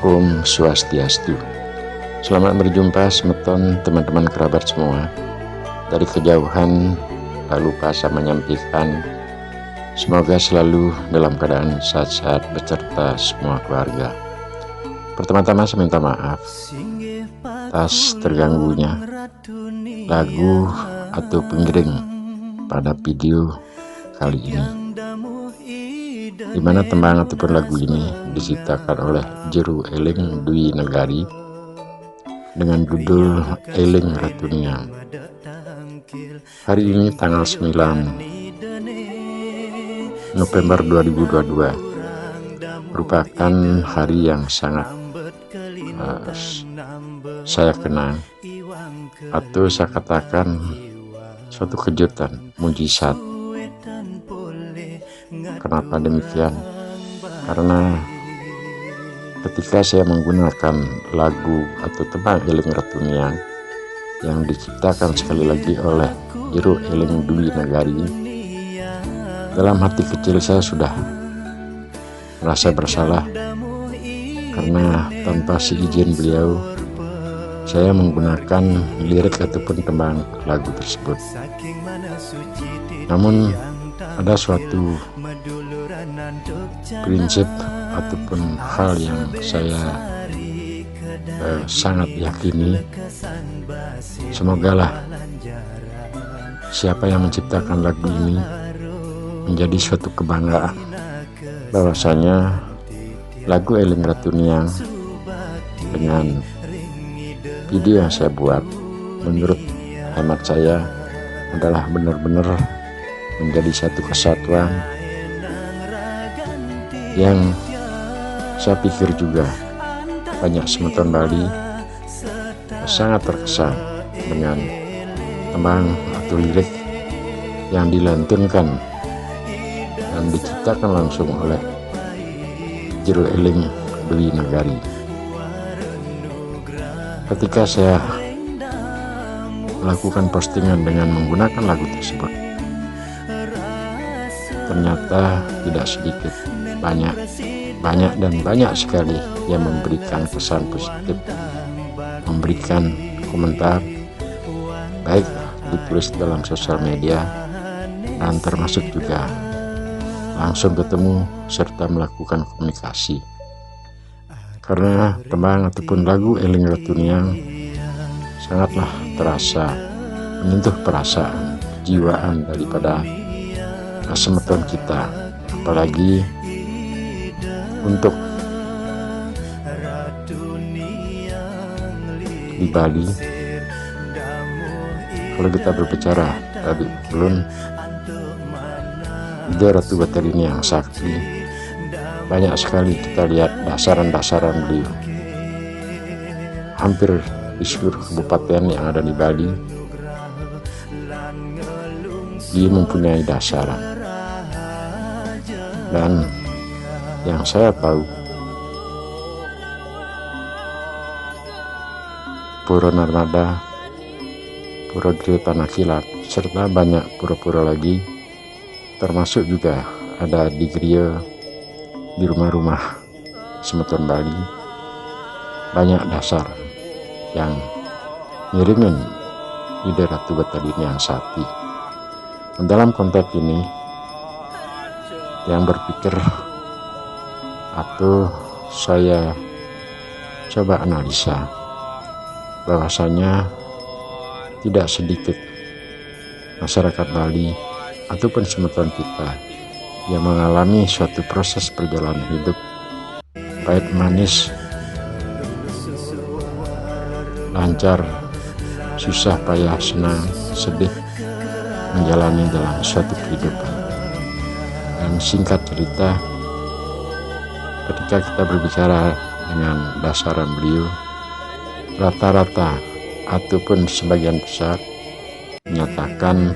Om Swastiastu. Selamat berjumpa semeton teman-teman kerabat semua. Dari kejauhan tak lupa saya menyampaikan semoga selalu dalam keadaan sehat-sehat beserta semua keluarga. Pertama-tama saya minta maaf atas terganggunya lagu atau pengiring pada video kali ini, di mana tembang ataupun lagu ini diciptakan oleh Jero Eling Dwi Negari dengan judul Eling Ratuniang. Hari ini tanggal 9 November 2022 merupakan hari yang sangat saya kenang, atau saya katakan suatu kejutan, mujizat. Kenapa demikian? Karena ketika saya menggunakan lagu atau tembang Eling Ratuniang yang diciptakan sekali lagi oleh Jero Eling Dwi Negari, dalam hati kecil saya sudah merasa bersalah karena tanpa seizin beliau saya menggunakan lirik ataupun tembang lagu tersebut. Namun ada suatu prinsip ataupun hal yang saya sangat yakini, semogalah siapa yang menciptakan lagu ini menjadi suatu kebanggaan bahwasanya lagu Eling Ratuniang dengan video yang saya buat menurut hemat saya adalah benar-benar menjadi satu kesatuan yang saya pikir juga banyak semeton Bali sangat terkesan dengan tembang atau lirik yang dilantunkan dan diciptakan langsung oleh Jero Eling Dwi Negari. Ketika saya melakukan postingan dengan menggunakan lagu tersebut, ternyata tidak sedikit, banyak sekali yang memberikan kesan positif, memberikan komentar, baik ditulis dalam sosial media dan termasuk juga langsung ketemu serta melakukan komunikasi. Karena tembang ataupun lagu Eling Ratuniang sangatlah terasa menyentuh perasaan, kejiwaan daripada semeton kita, apalagi untuk di Bali. Kalau kita berbicara tadi ulun Ratu Baterina yang sakti, banyak sekali kita lihat dasaran-dasaran beliau. Hampir di seluruh kabupaten yang ada di Bali, dia mempunyai dasaran. Dan yang saya tahu, Pura Narmada, Pura Giri Tanah Kilat, serta banyak pura-pura lagi, termasuk juga ada di gereja, di rumah-rumah semeton Bali, banyak dasar yang ngiringin ide Ratu Baterina yang sakti. Dalam konteks ini, yang berpikir atau saya coba analisa bahwasanya tidak sedikit masyarakat Bali ataupun semeton kita yang mengalami suatu proses perjalanan hidup pahit manis, lancar, susah payah, senang, sedih, menjalani dalam suatu kehidupan. Dan singkat cerita, ketika kita berbicara dengan dasaran beliau, rata-rata ataupun sebagian besar menyatakan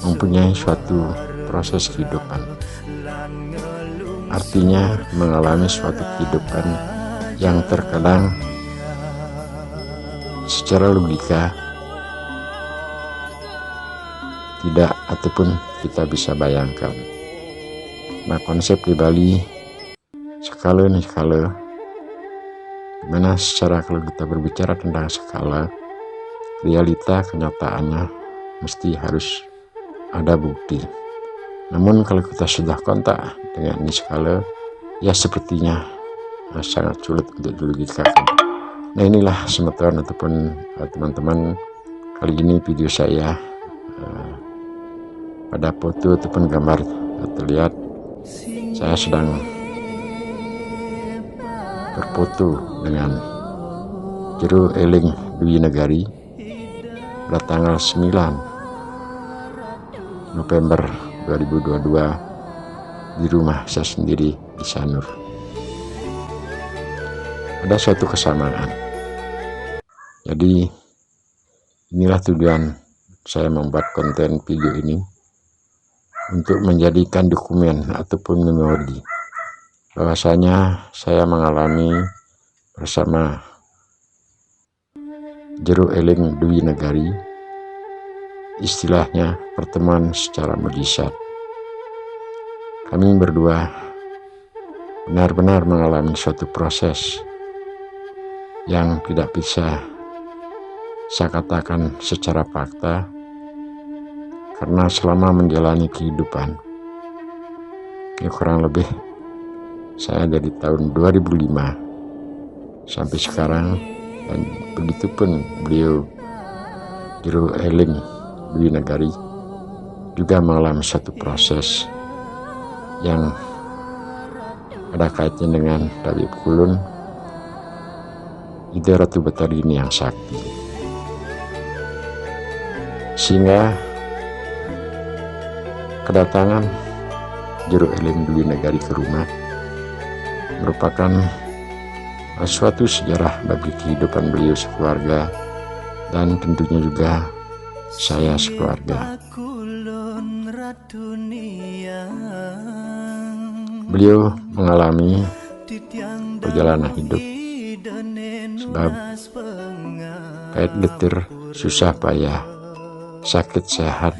mempunyai suatu proses kehidupan. Artinya mengalami suatu kehidupan yang terkadang secara logika tidak ataupun kita bisa bayangkan. Nah, konsep di Bali skala ini skala, dimana secara kalau kita berbicara tentang skala, realita kenyataannya mesti harus ada bukti. Namun kalau kita sudah kontak dengan skala, ya sepertinya sangat sulit untuk dilogikakan. Nah, inilah semeton ataupun teman-teman, kali ini video saya pada foto ataupun gambar terlihat saya sedang berfoto dengan Jero Eling Dwi Negari pada tanggal 9 November 2022 di rumah saya sendiri di Sanur. Ada suatu kesamaan. Jadi inilah tujuan saya membuat konten video ini, untuk menjadikan dokumen ataupun memori bahwasanya saya mengalami bersama Jero Eling Dwi Negari istilahnya pertemuan secara mujizat. Kami berdua benar-benar mengalami suatu proses yang tidak bisa saya katakan secara fakta, karena selama menjalani kehidupan ya kurang lebih saya dari tahun 2005 sampai sekarang, dan begitu pun beliau Jero Eling Dwi Negari juga mengalami satu proses yang ada kaitannya dengan Dawi Kulun, Ide Ratu Batarini yang sakti, sehingga kedatangan Jero Eling Dwi Negari ke rumah merupakan suatu sejarah bagi kehidupan beliau sekeluarga, dan tentunya juga saya sekeluarga. Beliau mengalami perjalanan hidup sebab pahit getir, susah payah, sakit sehat.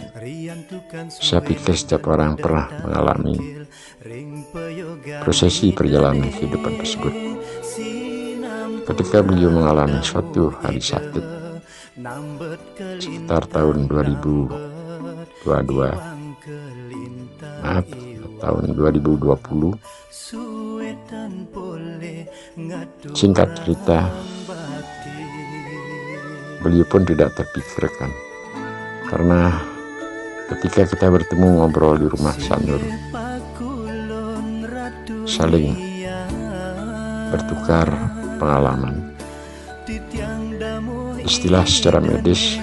Saya pikir setiap orang pernah mengalami prosesi perjalanan kehidupan tersebut. Ketika beliau mengalami suatu hari sakit sekitar tahun 2022, tahun 2020, singkat cerita beliau pun tidak terpikirkan, karena ketika kita bertemu ngobrol di rumah Sanur, saling bertukar pengalaman. Istilah secara medis,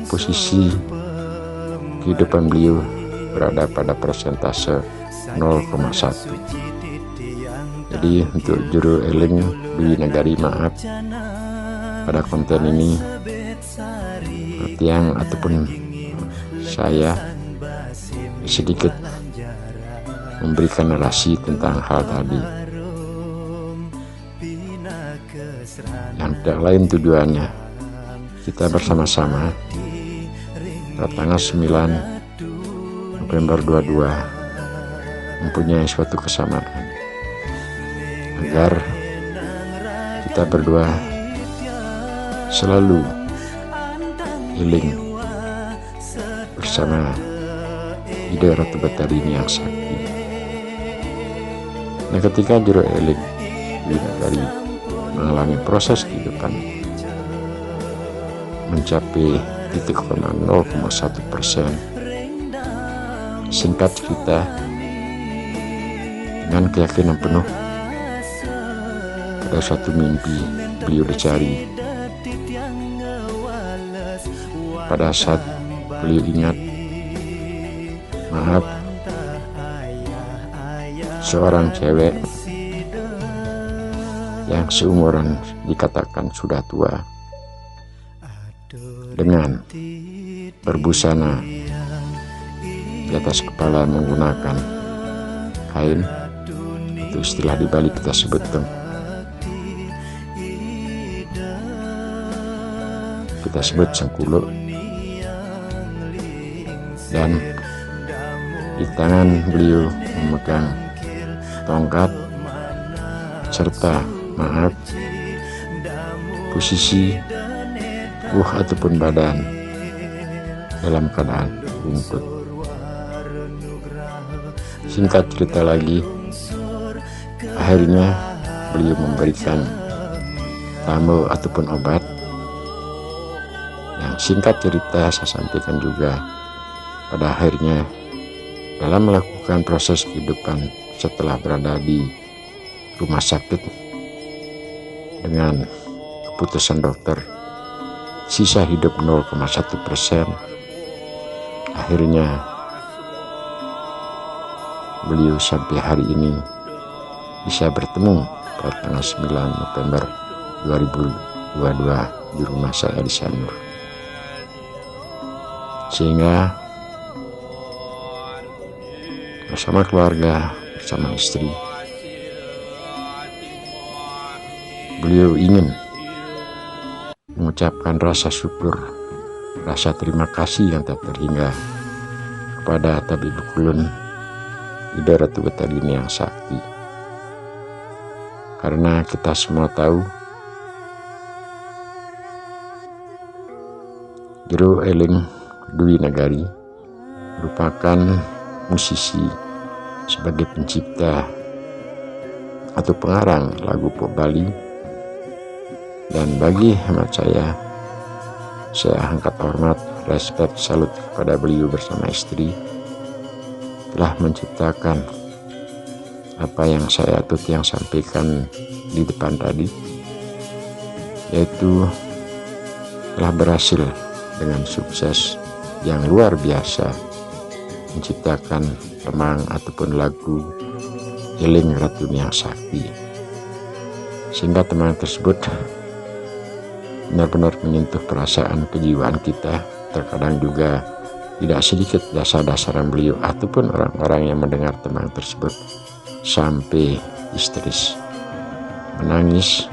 posisi kehidupan beliau berada pada persentase 0,1. Jadi untuk Jero Eling Dwi Negari, maaf pada konten ini tiang ataupun saya sedikit memberikan narasi tentang hal tadi, yang tidak lain tujuannya kita bersama-sama pada tanggal 9 November 22 mempunyai suatu kesamaan, agar kita berdua selalu healing bersama Ide Ratu Batarini yang sakti. Nah, ketika Jero Eling Dwi Negari mengalami proses kehidupan mencapai 0,1%, singkat cerita, dengan keyakinan penuh Ada suatu mimpi beliau dicari. Pada saat beliau ingat, maaf, seorang cewek yang seumuran dikatakan sudah tua, dengan berbusana di atas kepala menggunakan kain, itu istilah di Bali kita sebut sengkulo, dan di tangan beliau memegang tongkat serta maaf posisi ataupun badan dalam keadaan bungkut. Singkat cerita lagi, akhirnya beliau memberikan tamu ataupun obat yang singkat cerita saya sampaikan juga. Pada akhirnya dalam melakukan proses kehidupan setelah berada di rumah sakit dengan keputusan dokter sisa hidup 0,1%, akhirnya beliau sampai hari ini bisa bertemu pada tanggal 9 November 2022 di rumah saya di Sanur. Sehingga bersama keluarga, bersama istri, beliau ingin mengucapkan rasa syukur, rasa terima kasih yang tak terhingga kepada Tabib Kulun Ida Ratu Betadine yang sakti. Karena kita semua tahu Jero Eling Dwi Nagari merupakan musisi sebagai pencipta atau pengarang lagu pop Bali, dan bagi hemat saya angkat hormat, respect, salut kepada beliau bersama istri telah menciptakan apa yang saya yang sampaikan di depan tadi, yaitu telah berhasil dengan sukses yang luar biasa menciptakan remang ataupun lagu Eling Ratu yang Sakti, sehingga teman tersebut benar-benar menyentuh perasaan kejiwaan kita. Terkadang juga tidak sedikit dasar-dasaran beliau ataupun orang-orang yang mendengar tembang tersebut sampai histeris, menangis,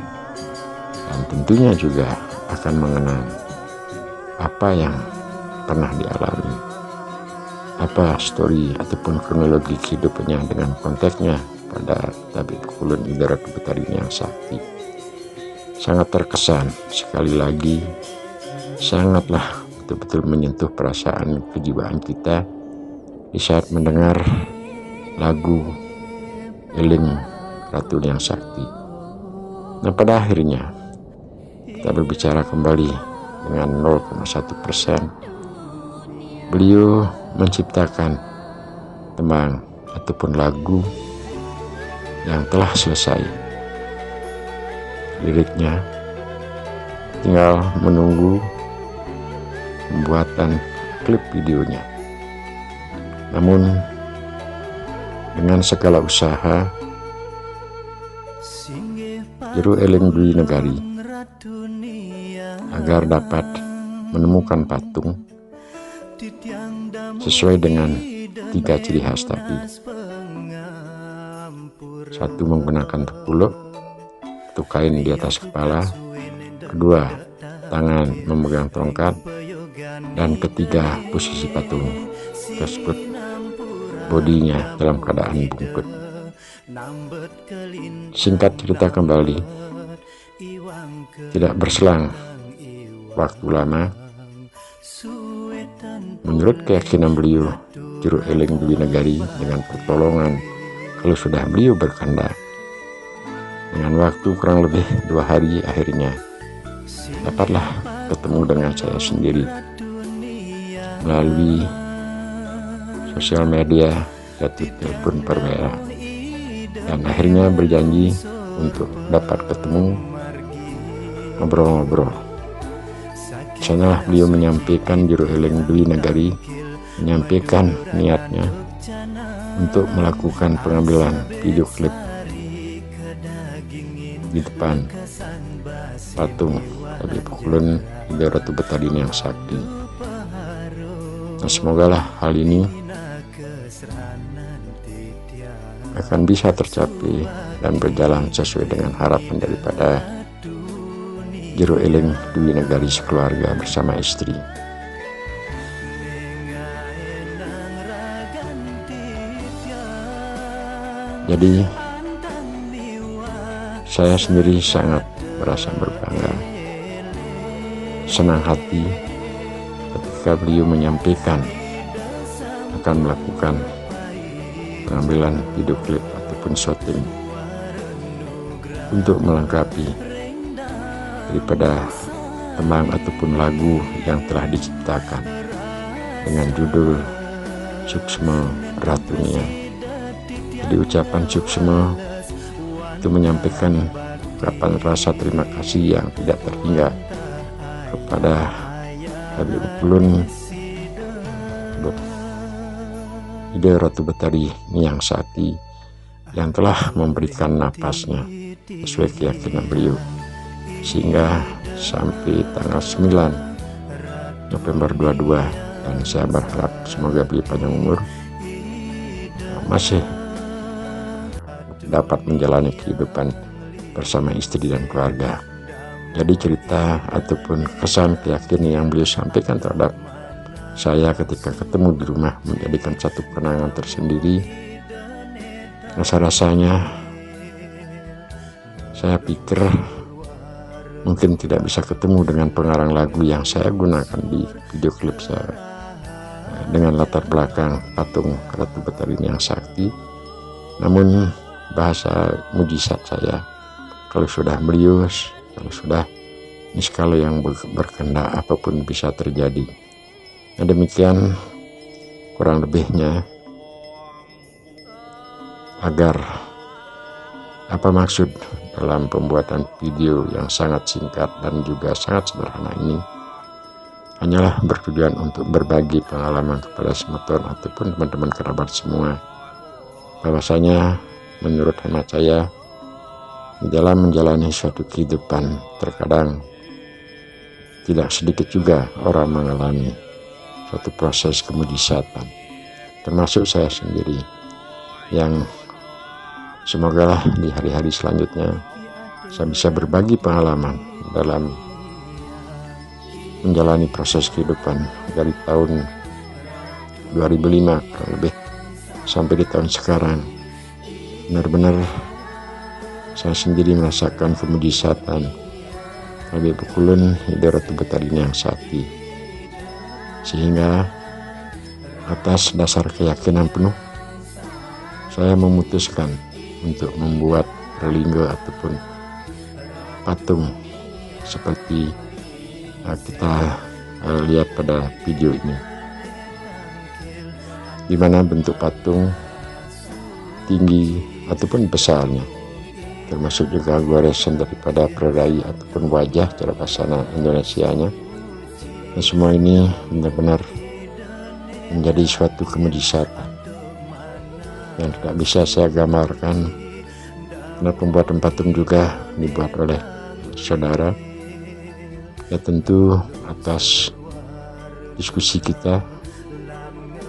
dan tentunya juga akan mengenang apa yang pernah dialami, apa story ataupun kronologi hidupnya dengan konteksnya pada Tabib Kulun Ida Ratu Betadine yang sakti. Sangat terkesan, sekali lagi sangatlah betul-betul menyentuh perasaan kejiwaan kita di saat mendengar lagu Eling Ratu yang Sakti. Nah, pada akhirnya kita berbicara kembali dengan 0,1%. Beliau menciptakan tembang ataupun lagu yang telah selesai. Liriknya tinggal menunggu pembuatan klip videonya. Namun dengan segala usaha, Jero Eling Dwi Nagari agar dapat menemukan patung sesuai dengan 3 ciri khas tadi. 1, menggunakan tepuluk atau kain di atas kepala. 2, tangan memegang tongkat. Dan 3, posisi patung tersebut bodinya dalam keadaan bungkut. Singkat cerita kembali, tidak berselang waktu lama, menurut keyakinan beliau, Jero Eling Dwi Nagari dengan pertolongan kalau sudah beliau berkehendak, dengan waktu kurang lebih 2 hari akhirnya dapatlah ketemu dengan saya sendiri melalui sosial media, yaitu telepon perwira, dan akhirnya berjanji untuk dapat ketemu ngobrol-ngobrol. Sanalah beliau menyampaikan Jero Eleng Dwi Nagari, menyampaikan niatnya untuk melakukan pengambilan video klip di depan patung Habib Kulon Ida Ratu Betadine yang sakti. Nah, semogalah hal ini akan bisa tercapai dan berjalan sesuai dengan harapan daripada Jero Eleng Dwi Nagari sekeluarga bersama istri. Jadi saya sendiri sangat merasa berbangga, senang hati ketika beliau menyampaikan akan melakukan pengambilan video klip ataupun syuting untuk melengkapi daripada tembang ataupun lagu yang telah diciptakan dengan judul Suksma Ratunia. Jadi ucapan Suksma itu menyampaikan ungkapan rasa terima kasih yang tidak terhingga kepada Habib Kulon Ida Ratu Betadine yang sakti yang telah memberikan napasnya sesuai keyakinan beliau, sehingga sampai tanggal 9 November 22, dan saya berharap semoga beliau panjang umur masih dapat menjalani kehidupan bersama istri dan keluarga. Jadi cerita ataupun kesan keyakinan yang beliau sampaikan terhadap saya ketika ketemu di rumah menjadikan satu kenangan tersendiri. Rasa-rasanya saya pikir mungkin tidak bisa ketemu dengan pengarang lagu yang saya gunakan di video klip saya dengan latar belakang patung Ratu Betadine yang sakti. Namun bahasa mujizat saya, kalau sudah melius, kalau sudah niskala yang berkehendak, apapun bisa terjadi. Nah, demikian kurang lebihnya. Agar apa maksud dalam pembuatan video yang sangat singkat dan juga sangat sederhana ini hanyalah bertujuan untuk berbagi pengalaman kepada semeton ataupun teman-teman kerabat semua, bahwasanya menurut hemat saya dalam menjalani suatu kehidupan terkadang tidak sedikit juga orang mengalami suatu proses kemujizatan, termasuk saya sendiri, yang semogalah di hari-hari selanjutnya saya bisa berbagi pengalaman dalam menjalani proses kehidupan dari tahun 2005 kurang lebih sampai di tahun sekarang. Benar-benar saya sendiri merasakan kemujizatan Habib Kulon Ida Ratu Betadine yang sakti, sehingga atas dasar keyakinan penuh saya memutuskan untuk membuat relinggo ataupun patung seperti kita lihat pada video ini, di mana bentuk patung tinggi ataupun besarnya, termasuk juga goresan daripada perai ataupun wajah cara bahasa Indonesianya. Dan semua ini benar-benar menjadi suatu kemujizatan yang tidak bisa saya gambarkan, karena pembuatan patung juga dibuat oleh saudara. Ya tentu atas diskusi kita,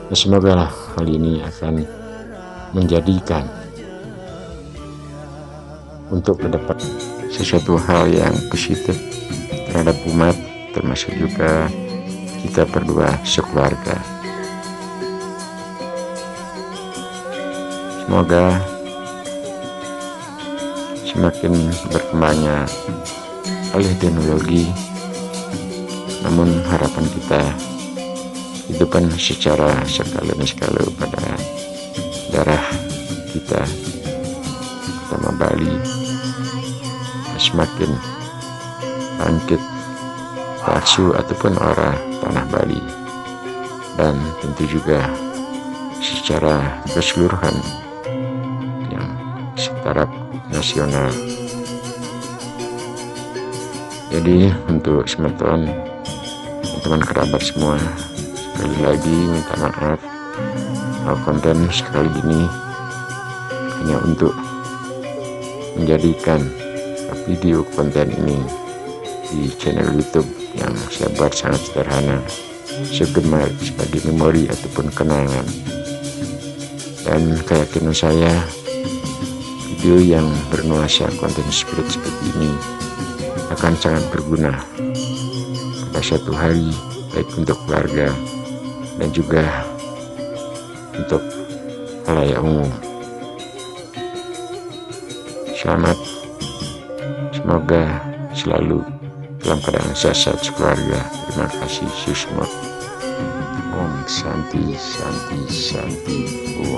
ya semoga lah hal ini akan menjadikan untuk ke depan sesuatu hal yang positif terhadap umat, termasuk juga kita berdua sekeluarga. Semoga semakin berkembangnya alih teknologi, namun harapan kita kehidupan secara skala pada daerah kita, terutama Bali, semakin bangkit baksu ataupun aura tanah Bali, dan tentu juga secara keseluruhan yang secara nasional Jadi untuk teman-teman kerabat semua, sekali lagi minta maaf kalau konten sekali ini hanya untuk menjadikan video konten ini di channel YouTube yang saya buat sangat sederhana, segemar sebagai memori ataupun kenangan. Dan keyakinan saya, video yang bernuansa konten spirit seperti ini akan sangat berguna pada suatu hari, baik untuk keluarga dan juga untuk khalayak umum. Selamat, semoga selalu dalam keadaan sehat sekeluarga. Terima kasih semua. Om Santi Santi Santi Om.